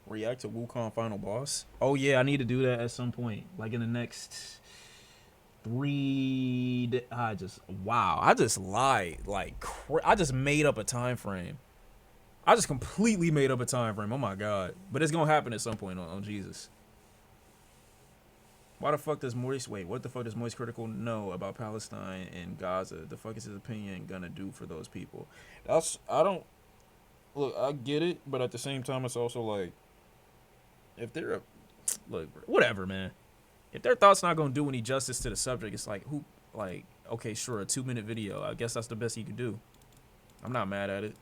React to Wukong final boss? Oh yeah, I need to do that at some point. Like in the next 3 I just lied. I just made up a time frame. I just completely made up a time frame. Oh my god. But it's gonna happen at some point on Jesus. Why the fuck does Moist wait? What the fuck does Moist Critical know about Palestine and Gaza? The fuck is his opinion gonna do for those people? I don't look. I get it, but at the same time, it's also like if they're look whatever, man. If their thoughts not gonna do any justice to the subject, it's like who like okay, sure, a 2-minute video. I guess that's the best he could do. I'm not mad at it.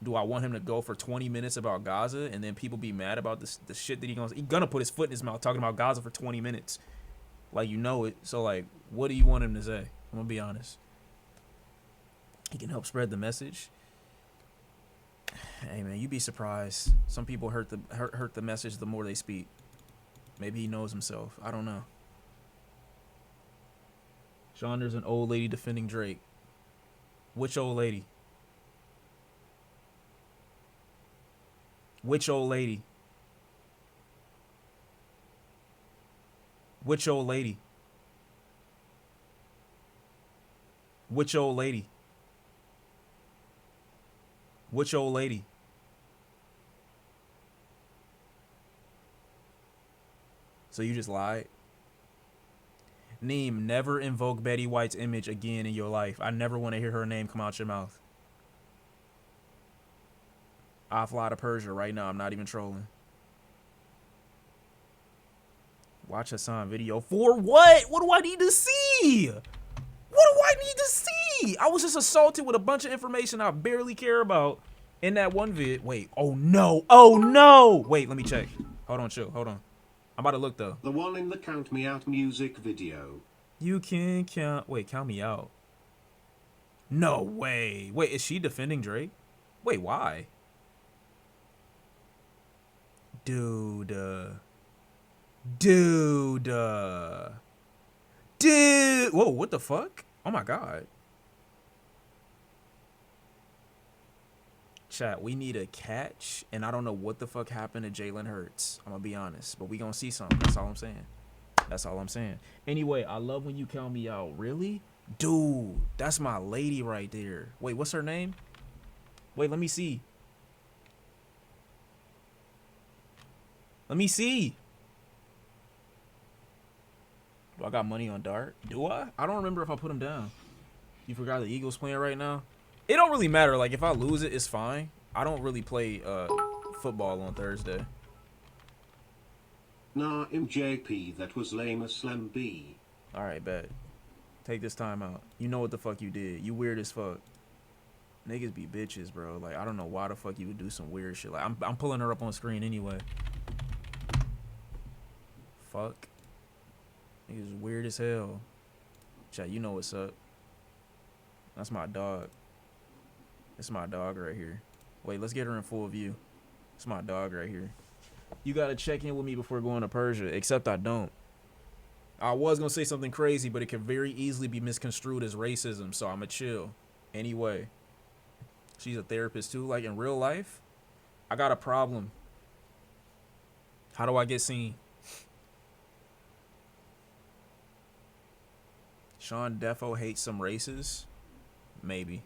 Do I want him to go for 20 minutes about Gaza and then people be mad about the shit that he gonna put his foot in his mouth talking about Gaza for 20 minutes? Like, you know it. So, like, what do you want him to say? I'm gonna be honest. He can help spread the message. Hey, man, you'd be surprised. Some people hurt the message the more they speak. Maybe he knows himself. I don't know. Sean, there's an old lady defending Drake. Which old lady? Which old lady? Which old lady? Which old lady? Which old lady? So you just lied? Neem, never invoke Betty White's image again in your life. I never want to hear her name come out your mouth. I'll fly to Persia right now. I'm not even trolling. Watch Hasan video for what? What do I need to see? What do I need to see? I was just assaulted with a bunch of information I barely care about in that one vid. Wait. Oh, no. Oh, no. Wait, let me check. Hold on, chill. Hold on. I'm about to look, though. The one in the Count Me Out music video. You can count. Wait, count me out. No way. Wait, is she defending Drake? Wait, why? Dude. Dude. Dude. Whoa, what the fuck? Oh my god. Chat, we need a catch, and I don't know what the fuck happened to Jalen Hurts. I'm gonna be honest, but we gonna see something. That's all I'm saying. That's all I'm saying. Anyway, I love when you count me out. Really? Dude, that's my lady right there. Wait, what's her name? Wait, let me see. Let me see. Do I got money on Dart? Do I? I don't remember if I put him down. You forgot the Eagles playing right now? It don't really matter. Like, if I lose it, it's fine. I don't really play football on Thursday. Nah, MJP, that was lame as Slam B. Alright, bet. Take this time out. You know what the fuck you did. You weird as fuck. Niggas be bitches, bro. Like, I don't know why the fuck you would do some weird shit. Like, I'm pulling her up on screen anyway. Fuck. Niggas weird as hell. Chat, you know what's up. That's my dog. It's my dog right here. Wait, let's get her in full view. It's my dog right here. You gotta check in with me before going to Persia, except I don't. I was gonna say something crazy, but it could very easily be misconstrued as racism, so I'ma chill. Anyway, she's a therapist too. Like, in real life, I got a problem. How do I get seen? Sean Defo hates some races? Maybe.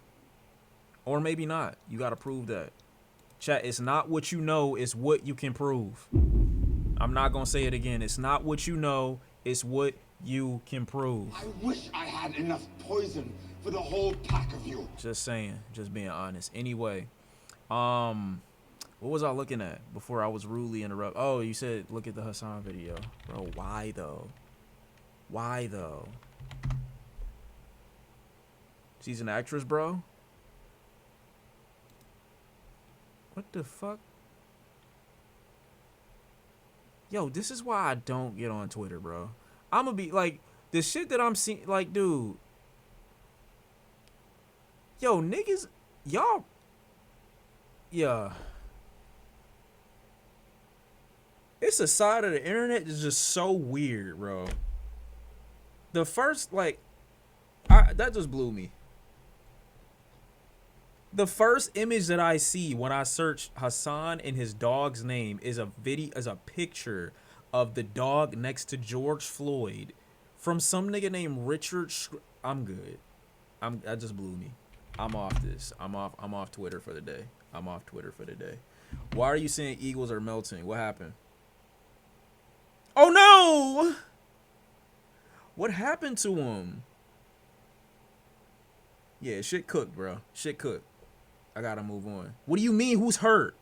Or maybe not. You gotta prove that. Chat, it's not what you know, it's what you can prove. I'm not gonna say it again. It's not what you know, it's what you can prove. I wish I had enough poison for the whole pack of you. Just saying. Just being honest. Anyway, what was I looking at before I was rudely interrupted? Oh, you said look at the Hasan video. Bro, why though? Why though? She's an actress, bro? What the fuck? Yo, this is why I don't get on Twitter, bro. I'm gonna be like, the shit that I'm seeing, like, dude. Yo, niggas, y'all. Yeah. It's a side of the internet that's just so weird, bro. The first, like, that just blew me. The first image that I see when I search Hasan and his dog's name is a picture of the dog next to George Floyd from some nigga named Richard. I'm good. That just blew me. I'm off this. I'm off Twitter for the day. I'm off Twitter for the day. Why are you saying Eagles are melting? What happened? Oh no! What happened to him? Yeah, shit cooked, bro. Shit cooked. I gotta move on. What do you mean? Who's hurt?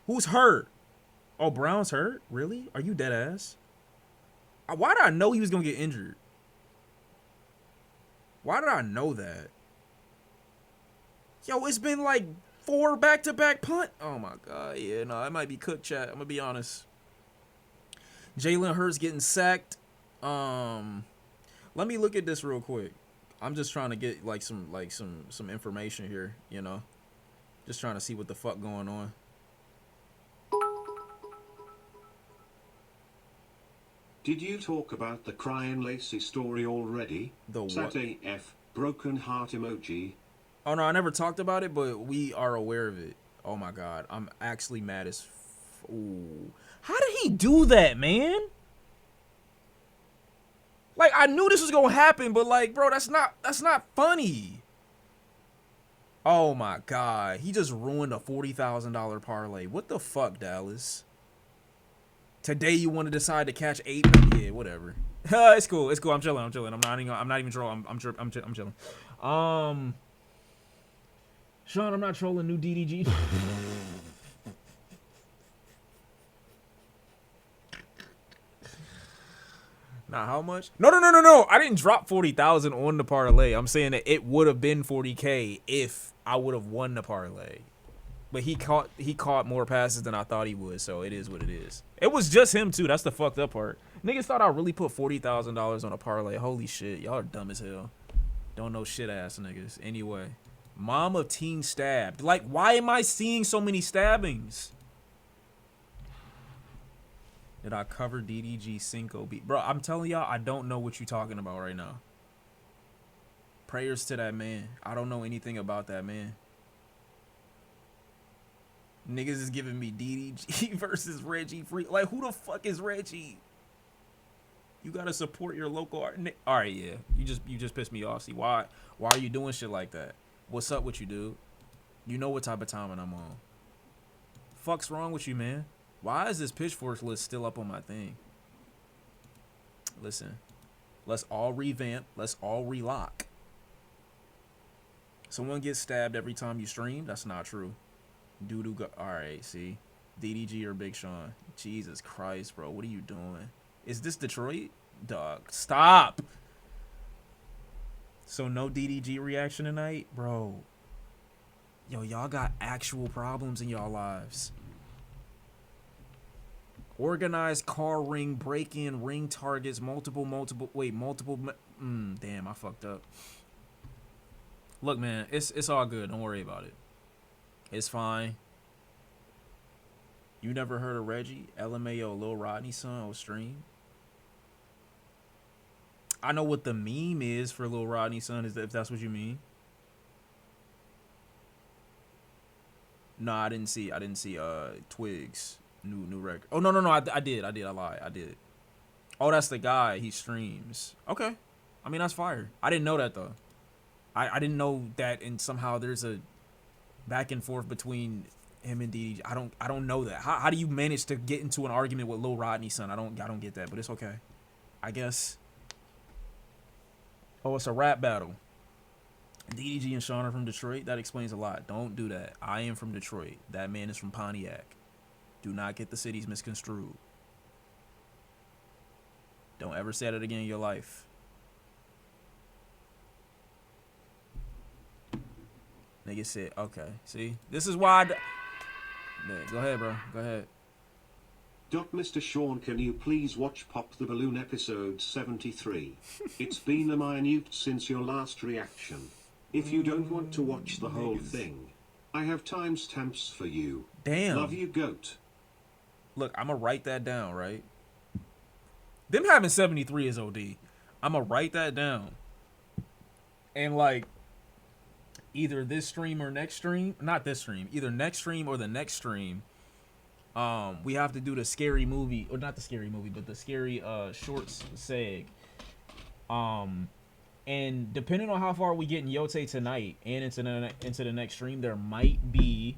Who's hurt? Oh, Brown's hurt? Really? Are you dead ass? Why did I know he was gonna get injured? Why did I know that? Yo, it's been like 4 back-to-back punt. Oh my god, yeah, no, that might be cooked, chat. I'm gonna be honest. Jalen Hurts getting sacked. Let me look at this real quick. I'm just trying to get like some information here, you know. Just trying to see what the fuck going on. Did you talk about the Crying Lacey story already? The what? Sat AF, broken heart emoji. Oh no, I never talked about it, but we are aware of it. Oh my god, I'm actually mad as ooh. How did he do that, man? Like, I knew this was gonna happen, but like, bro, that's not funny. Oh my god, he just ruined a $40,000 parlay. What the fuck, Dallas? Today you want to decide to catch 8? Yeah, whatever. It's cool. It's cool. I'm chilling. I'm not even trolling. I'm chilling. Sean, I'm not trolling. New DDG. Nah, how much? No. I didn't drop 40,000 on the parlay. I'm saying that it would have been 40K if I would have won the parlay. But he caught more passes than I thought he would, so it is what it is. It was just him too. That's the fucked up part. Niggas thought I really put $40,000 on a parlay. Holy shit, y'all are dumb as hell. Don't know shit ass niggas. Anyway, mom of teen stabbed. Like, why am I seeing so many stabbings? Did I cover DDG Cinco beat? Bro, I'm telling y'all, I don't know what you're talking about right now. Prayers to that man. I don't know anything about that man. Niggas is giving me DDG versus Reggie Free. Like, who the fuck is Reggie? You gotta support your local art. All right, yeah. You just pissed me off. See, why are you doing shit like that? What's up with you, dude? You know what type of timing I'm on. Fuck's wrong with you, man? Why is this Pitchfork list still up on my thing? Listen, let's all revamp. Let's all relock. Someone gets stabbed every time you stream? That's not true. Doodoo go. All right, see, DDG or Big Sean. Jesus Christ, bro, what are you doing? Is this Detroit? Dog, stop. So no DDG reaction tonight, bro. Yo, y'all got actual problems in y'all lives. Organized car ring break-in, ring targets, multiple. Damn, I fucked up. Look, man, it's all good. Don't worry about it. It's fine. You never heard of Reggie? LMAO, Lil Rodney's son on stream? I know what the meme is for Lil Rodney's son, if that's what you mean. No, I didn't see Twigs new record. Oh no, I did. I lied. I did. Oh, that's the guy. He streams. Okay. I mean, that's fire. I didn't know that though. I didn't know that, and somehow there's a back and forth between him and DDG. I don't know that. How do you manage to get into an argument with Lil Rodney's son? I don't get that, but it's okay. I guess. Oh, it's a rap battle. DDG and Sean are from Detroit. That explains a lot. Don't do that. I am from Detroit. That man is from Pontiac. Do not get the cities misconstrued. Don't ever say that again in your life. Nigga said, okay. See? This is why yeah, go ahead, bro. Go ahead. Mr. Sean, can you please watch Pop the Balloon episode 73? It's been a minute since your last reaction. If you don't want to watch the whole thing, I have timestamps for you. Damn. Love you, goat. Look, I'm going to write that down, right? Them having 73 is OD. I'm going to write that down. And, like, either this stream or next stream, not this stream, either next stream or the next stream, we have to do the scary movie, or not the scary movie, but the scary shorts seg. And depending on how far we get in Yote tonight and into the next stream, there might be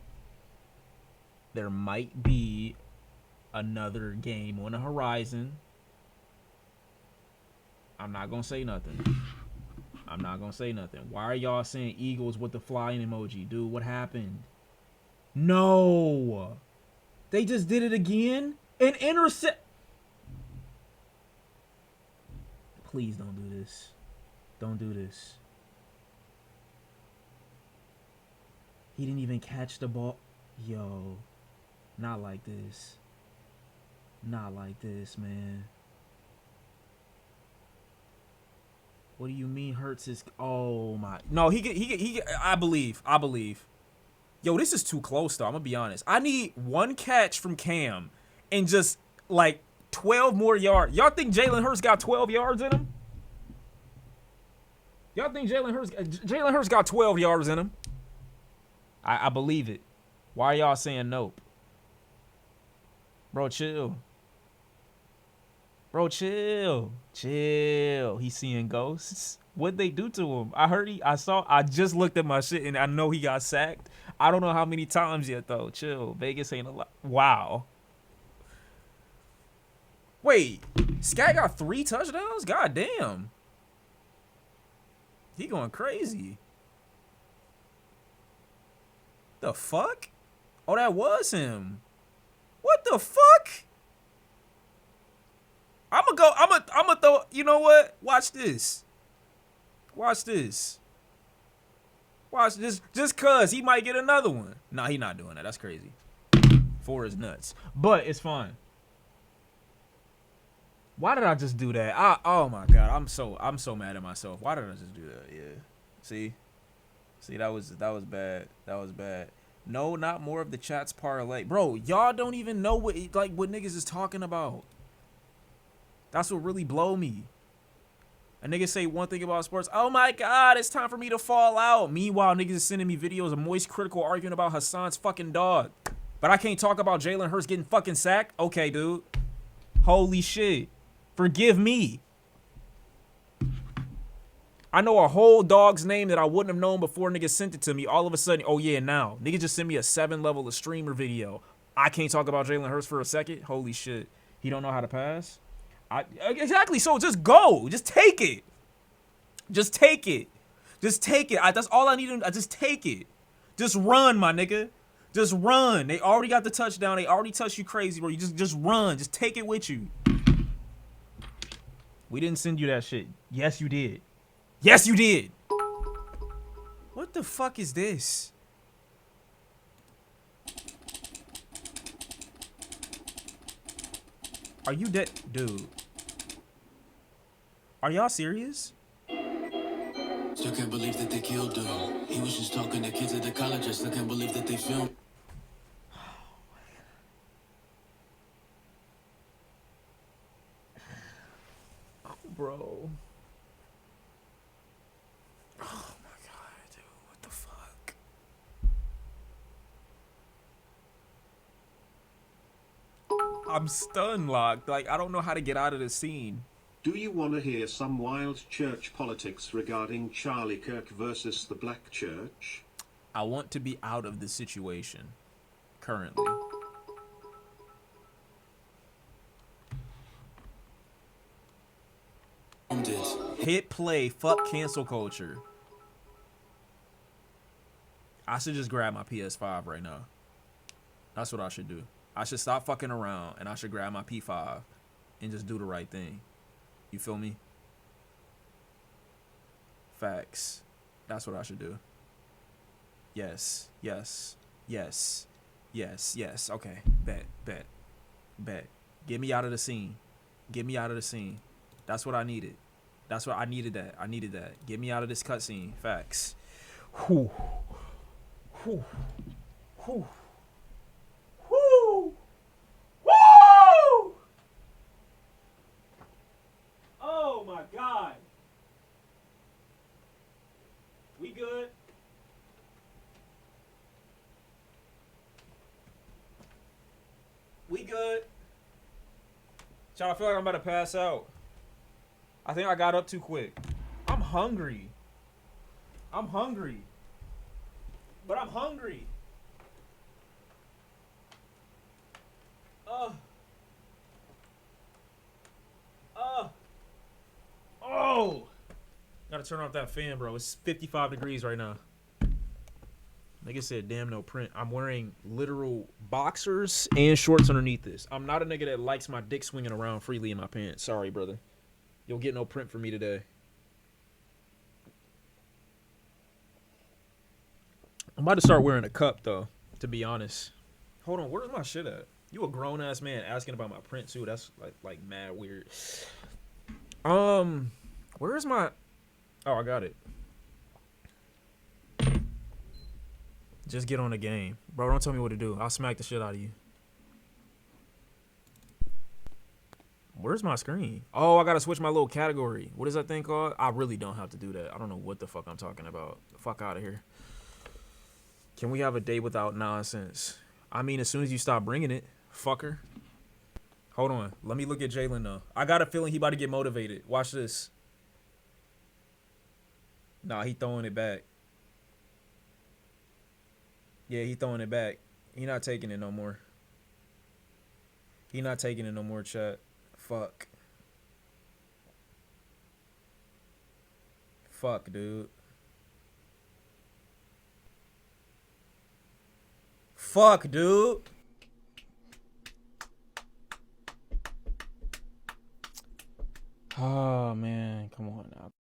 another game on the horizon. I'm not gonna say nothing. I'm not gonna say nothing. Why are y'all saying Eagles with the flying emoji? Dude, what happened? No. They just did it again? An intercept. Please don't do this. Don't do this. He didn't even catch the ball. Yo. Not like this. Not like this, man. What do you mean Hurts is... Oh, my... No, he get... I believe. Yo, this is too close, though. I'm gonna be honest. I need one catch from Cam and just, like, 12 more yards. Y'all think Jalen Hurts got 12 yards in him? Y'all think Jalen Hurts got 12 yards in him? I believe it. Why are y'all saying nope? Bro, chill. Bro, chill. Chill. He's seeing ghosts. What'd they do to him? I just looked at my shit and I know he got sacked. I don't know how many times yet, though. Chill. Vegas ain't a lot. Wow. Wait. Scat got 3 touchdowns? God damn. He going crazy. The fuck? Oh, that was him. What the fuck? I'ma throw, you know what? Watch this. Watch this. Watch this. Just cause he might get another one. Nah, he not doing that. That's crazy. 4 is nuts. But it's fine. Why did I just do that? Oh my god. I'm so mad at myself. Why did I just do that? Yeah. See, that was bad. That was bad. No, not more of the chat's parlay. Bro, y'all don't even know what niggas is talking about. That's what really blow me. A nigga say one thing about sports. Oh my god, it's time for me to fall out. Meanwhile, niggas is sending me videos of Moist Critical arguing about Hasan's fucking dog. But I can't talk about Jalen Hurts getting fucking sacked? Okay, dude. Holy shit. Forgive me. I know a whole dog's name that I wouldn't have known before niggas sent it to me. All of a sudden, oh yeah, now. Niggas just sent me a 7 level of streamer video. I can't talk about Jalen Hurts for a second? Holy shit. He don't know how to pass? Exactly, so just go. Just take it. Just take it. Just take it. That's all I need. Just take it. Just run, my nigga. Just run. They already got the touchdown. They already touched you crazy, bro. You just run. Just take it with you. We didn't send you that shit. Yes, you did. Yes, you did. What the fuck is this? Are you dead? Dude. Are y'all serious? Still can't believe that they killed him. He was just talking to kids at the college. I still can't believe that they filmed. Bro. Oh my god, dude. What the fuck? I'm stun locked. Like, I don't know how to get out of this scene. Do you want to hear some wild church politics regarding Charlie Kirk versus the Black Church? I want to be out of the situation. Currently. Hit play. Fuck cancel culture. I should just grab my PS5 right now. That's what I should do. I should stop fucking around and I should grab my P5 and just do the right thing. You feel me? Facts. That's what I should do. Yes. Yes. Yes. Yes. Yes. Okay. Bet. Bet. Bet. Get me out of the scene. Get me out of the scene. That's what I needed. That's what I needed that. I needed that. Get me out of this cutscene. Facts. Whew. Whew. Whew. Whew. Woo! Oh my god. We good? We good? Y'all, I feel like I'm about to pass out. I think I got up too quick. I'm hungry. I'm hungry. But I'm hungry. gotta turn off that fan, bro. It's 55 degrees right now. Nigga said, damn, no print. I'm wearing literal boxers and shorts underneath this. I'm not a nigga that likes my dick swinging around freely in my pants. Sorry, brother. You'll get no print from me today. I'm about to start wearing a cup, though, to be honest. Hold on, where's my shit at? You a grown-ass man asking about my print, too. That's, like mad weird. Where's my... Oh, I got it. Just get on the game. Bro, don't tell me what to do. I'll smack the shit out of you. Where's my screen? Oh, I gotta switch my little category. What is that thing called? I really don't have to do that. I don't know what the fuck I'm talking about. Fuck out of here. Can we have a day without nonsense? I mean, as soon as you stop bringing it, fucker. Hold on. Let me look at Jalen, though. I got a feeling he about to get motivated. Watch this. Nah, he throwing it back. Yeah, he throwing it back. He not taking it no more. He not taking it no more, chat. Fuck. Fuck, dude. Fuck, dude. Oh, man. Come on now.